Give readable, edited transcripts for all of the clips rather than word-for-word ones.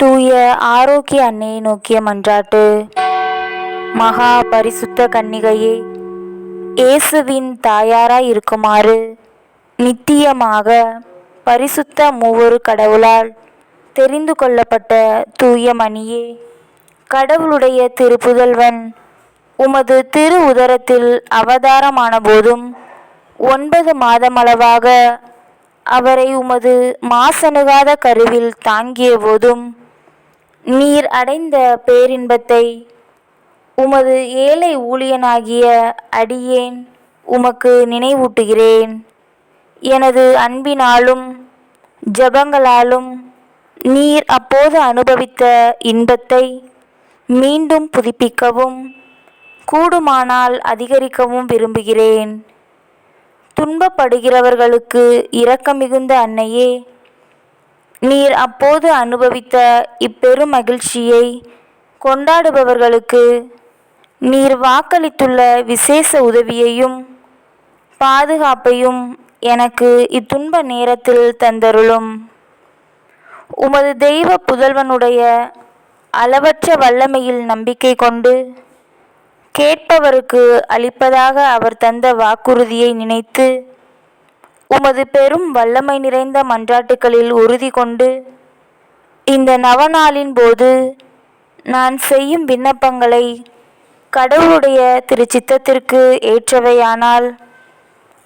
தூய ஆரோக்கிய அன்னையை நோக்கிய மன்றாட்டு. மகா பரிசுத்த கன்னிகையே, இயேசுவின் தாயாராய் இருக்குமாறு நித்தியமாக பரிசுத்த மூவொரு கடவுளால் தெரிந்து கொள்ளப்பட்ட தூய மணியே, கடவுளுடைய திருப்புதல்வன் உமது திரு உதரத்தில் அவதாரமான போதும் 9 மாதமளவாக அவரை உமது மாசணுகாத கருவில் தாங்கிய போதும் நீர் அடைந்த பேரின்பத்தை உமது ஏழை ஊழியனாகிய அடியேன் உமக்கு நினைவூட்டுகிறேன். எனது அன்பினாலும் ஜபங்களாலும் நீர் அப்போது அனுபவித்த இன்பத்தை மீண்டும் புதுப்பிக்கவும் கூடுமானால் அதிகரிக்கவும் விரும்புகிறேன். துன்பப்படுகிறவர்களுக்கு இரக்கம் மிகுந்த அன்னையே, நீர் அப்போது அனுபவித்த இப்பெரும் மகிழ்ச்சியை கொண்டாடுபவர்களுக்கு நீர் வாக்களித்துள்ள விசேஷ உதவியையும் பாதுகாப்பையும் எனக்கு இத்துன்ப நேரத்தில் தந்தருளும். உமது தெய்வ புதல்வனுடைய அளவற்ற வல்லமையில் நம்பிக்கை கொண்டு கேட்பவருக்கு அளிப்பதாக அவர் தந்த வாக்குறுதியை நினைத்து உமது பெரும் வல்லமை நிறைந்த மன்றாட்டுக்களில் உறுதி கொண்டு இந்த நவநாளின் போது நான் செய்யும் விண்ணப்பங்களை கடவுளுடைய திருச்சித்தத்திற்கு ஏற்றவையானால்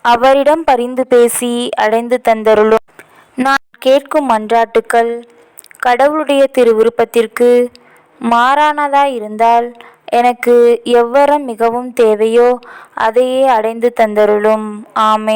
அவரிடம் பரிந்து பேசி அடைந்து தந்தருளும். நான் கேட்கும் மன்றாட்டுக்கள் கடவுளுடைய திரு விருப்பத்திற்கு மாறானதாய் இருந்தால் எனக்கு எவ்வரம் மிகவும் தேவையோ அதையே அடைந்து தந்தருளும். ஆமென்.